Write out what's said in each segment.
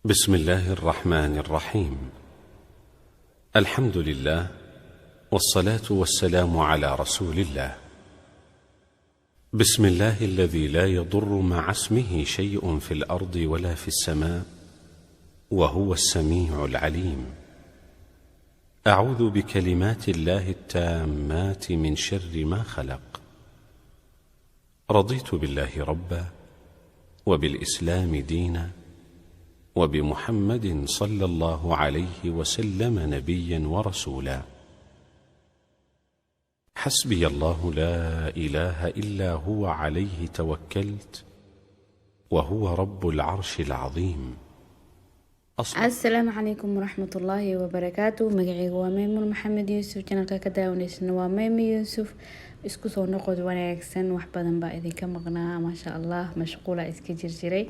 بسم الله الرحمن الرحيم. الحمد لله والصلاة والسلام على رسول الله. بسم الله الذي لا يضر مع اسمه شيء في الأرض ولا في السماء وهو السميع العليم. أعوذ بكلمات الله التامات من شر ما خلق. رضيت بالله ربا وبالإسلام دينا وبمحمد صلى الله عليه وسلم نبيا ورسولا. حسبي الله لا إله إلا هو عليه توكلت وهو رب العرش العظيم. السلام عليكم ورحمة الله وبركاته. مقعي هو ميمون محمد يوسف جنالك كداونيسن waa Meymi Yuusuf. isku soo noqod wanaagsan wax badan baa idinka maqnaa ma sha Allah mashquula iska jirjiray.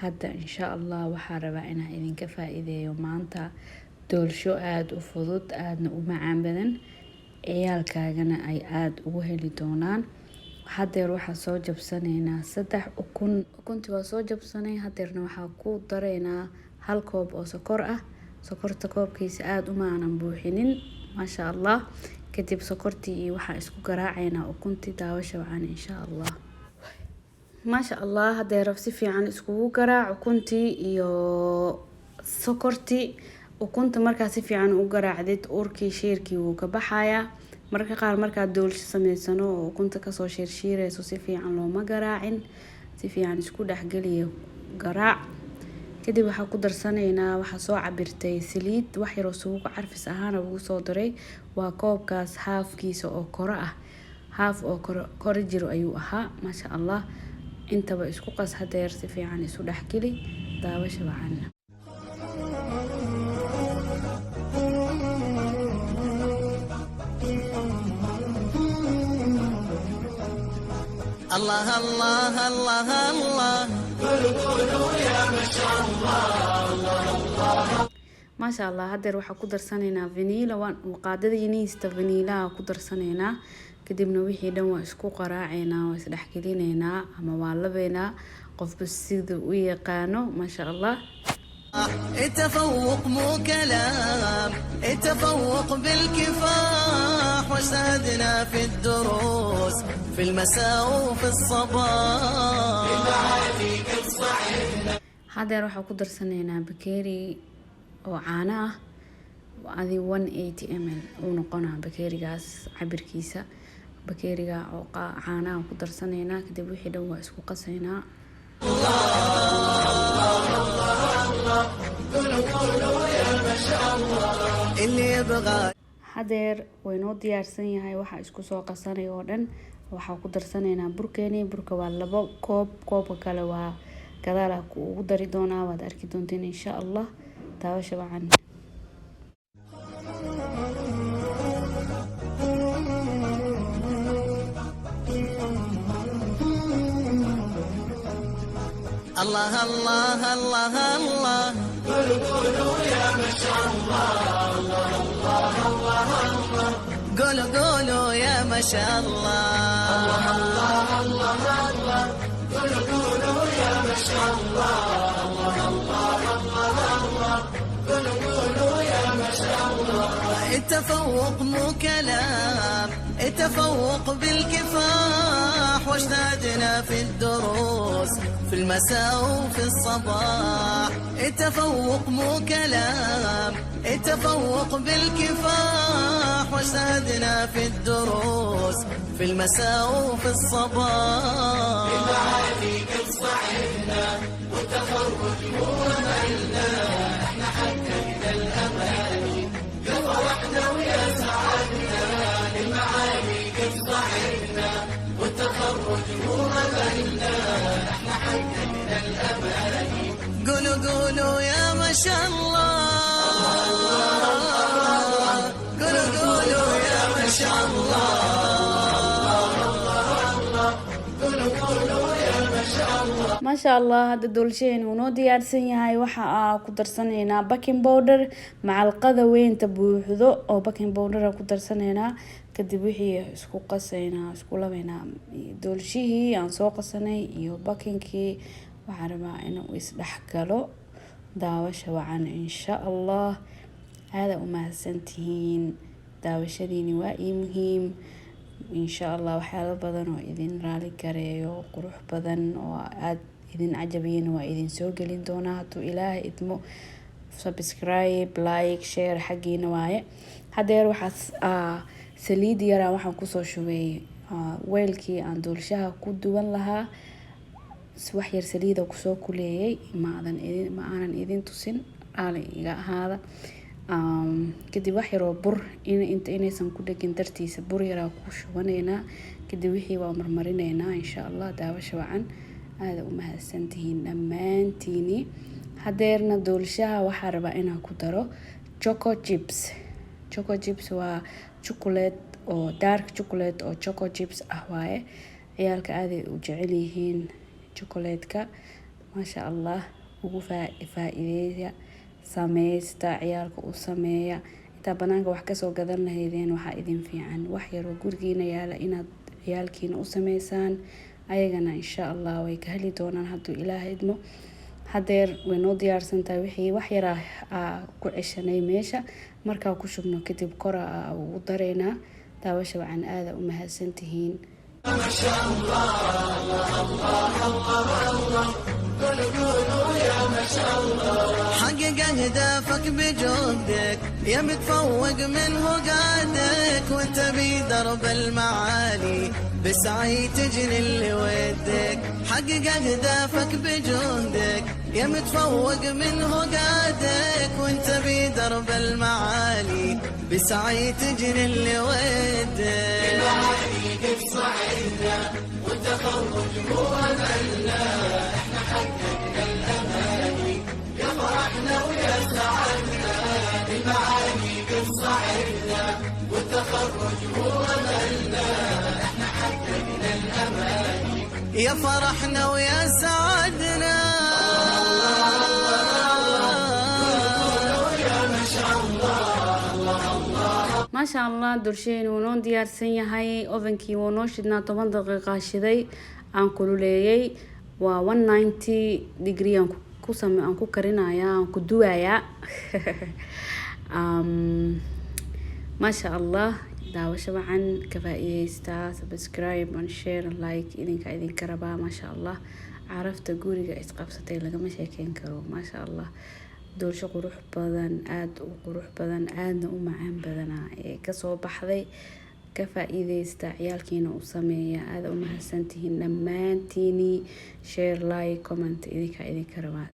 hadda insha Allah waxaa rabaa inaan idinka faa'iideeyo maanta doolsho aad u fudud aadna u macaan badan ciyaalkaagana ay aad ugu heli doonaan. hadeer waxaa soo jabsanaynaa 3 ukunti waa soo jabsanay. hadeerna waxaa ku dareynaa hal koob oo sokor ah. sokorta koobkiisa aad uma aanan buuxinin ma sha Allah. kadib sokortii waxaa isku garaacaynaa ukunti daawasho wacan insha Allah. ما شاء الله هذا رفسي في عن اسكو قراع وكنتي iyo sokorti وكنت markaas fi aan u garaacdid urkii sheerkii uu ka baxaya marka qaar marka doolsho sameysano oo kunta ka soo sheershiireyso si fiican loo ma garaacin si fiican isku dhaxgaliyo garaac. kadib waxa ku darsanaynaa waxa soo cabirtay saliid wax yar oo suuq carfis ahaan ugu soo daray waa koobkaas haafkiisa oo koro ah haaf oo koro jiro ayuu ahaa ma sha Allah. intaba isku qas hadeer si fiican isu dhaxgeli daawasho wacan. الله الله الله الله قولوا يا ما شاء الله الله الله ما شاء الله. hadeer waxa ku darsanaynaa vanilla waan qaadada yaniista vanilla ku darsanaynaa. kadibna wixii dhan waa isku qaraaceynaa waa isdhaxgelineynaa ama waa labeynaa qofba sida u yaqaano ma sha Allah. التفوق مو كلام التفوق بالكفاح وسادنا في الدروس في المساء وفي الصباح المعاريك الصحيحة. hadeer waxaa ku darsanaynaa bakeeri oo caano ah adi 180 ml uu noqonaa bakeerigaas cabirkiisa. bakeeriga oo caanaha ku darsanaynaa kadib wixii dhan waa isku qasaynaa. hadeer waynoo diyaarsan yahay waxa isku soo qasanay oo dhan. waxaa ku darsanaynaa burkeeni burka waa 2 koob koobka kale waa gadaal ku ugu dari doonaa waad arki doonteen insha Allah. daawasho wacan. الله الله الله الله قولوا يا ما شاء الله الله الله الله قولوا يا ما شاء الله الله الله الله الله قولوا يا ما شاء الله الله الله الله قولوا يا ما شاء الله. التفوق مو كلام التفوق بالكفاح واجتهدنا في الدروس في المساء وفي الصباح. التفوق مو كلام التفوق بالكفاح واجتهدنا في الدروس في المساء وفي الصباح المعاريك الصحيحة والتخرج هو مهلنا احنا حققنا الاماني فرحنا ويا سعدنا المعاريك الصحيحة والتخرج هو مهلنا احنا حققنا الاماني قولوا يا ما شاء الله قولوا يا ما شاء الله ما شاء الله. هذا دولشين ونو diyaarsan yahay waxa ku darsanaynaa baking powder macalqada weyn tabuuxdo oo baking powder ku darsanaynaa. kadib wixii isku qasaynaa isku labeynaa doolshihii aan soo qasanay iyo bakingkii waxaan rabaa inuu is dhaxgalo daawasho wacan insha allah. aada u mahadsantihiin, daawashadiini waa ii muhiim insha allah. waxyaalo badan oo idin raali gareeyo qurux badan oo aad idin cajabiyin waa idin soo gelin doonaa hadduu ilaahay idmo. subscribe, like, share xaggiina waaye. hadeer waxaad saliid yaraa waxaan kusoo shubay weelkii aan duulshaha ku duwan lahaa. wax yar saliida kusoo kuleeyay ma aanan idin tusin, raali iga ahaada. kadib wax yaroo bur inaysan ku dhegin dartiisa bur yaraa ku shubanaynaa. kadib wixii waa marmarinaynaa insha allah. daawasho wacan, aada u mahadsantihiin dhammaantiini. hadeerna duulshaha waxaa rabaa inaan ku daro choco chips. choco chips waa chocolate oo dark chocolate oo choco chips ah waaye. ciyaalka aaday u jecel yihiin chocolatka, maasha allah. ugu faa'iideeya, sameysta, ciyaalka u sameeya. intaa banaanka wax kasoo gadan lahaydeen waxaa idin fiican wax yaroo gurigiina yaala inaad ciyaalkiina u sameysaan. ayagana insha allah way ka heli doonaan hadduu ilaahay idmo. hadeer way noo diyaarsantahay. wixii wax yaraa ku ceshanay meesha markaa ku shubno kadib kora ugu dareynaa. daawasho wacan, aada u mahadsantihiin. ما شاء الله الله الله الله قولوا يا ما شاء الله. حقق اهدافك بجهدك يا متفوق من قادك، وانت بدرب المعالي بسعي تجني اللي ودك. حقق اهدافك بجهدك يا متفوق من قادك، وانت بدرب المعالي بسعي تجني اللي ودك. المعالي قد صعدنا والتخرج هو أملنا، احنا حققنا الأماني يا فرحنا ويا سعدنا. المعالي قد صعدنا والتخرج هو أملنا، احنا حققنا الأماني يا فرحنا ويا سعدنا. maasha allah. dulsheen wuu noo diyaarsan yahay. ovenkii wuu noo shidnaa 10 daqiiqa shiday aan kululeeyay. waa 190 degree aan ku karinaya, aan ku duwaya. maasha allah. daawasho wacan, ka faa'iideysta. subscribe and share like idinka rabaa. maasha allah. carafta guriga isqabsatay lagama sheekeyn karo. maasha allah. duulsho qurux badan, aada u qurux badan, aadna u macaan badana ee kasoo baxday. ka faa'iideysta, ciyaalkiina u sameeya. aada u mahadsantihiin dhammaantiini. share, like, comment idinka rabaa.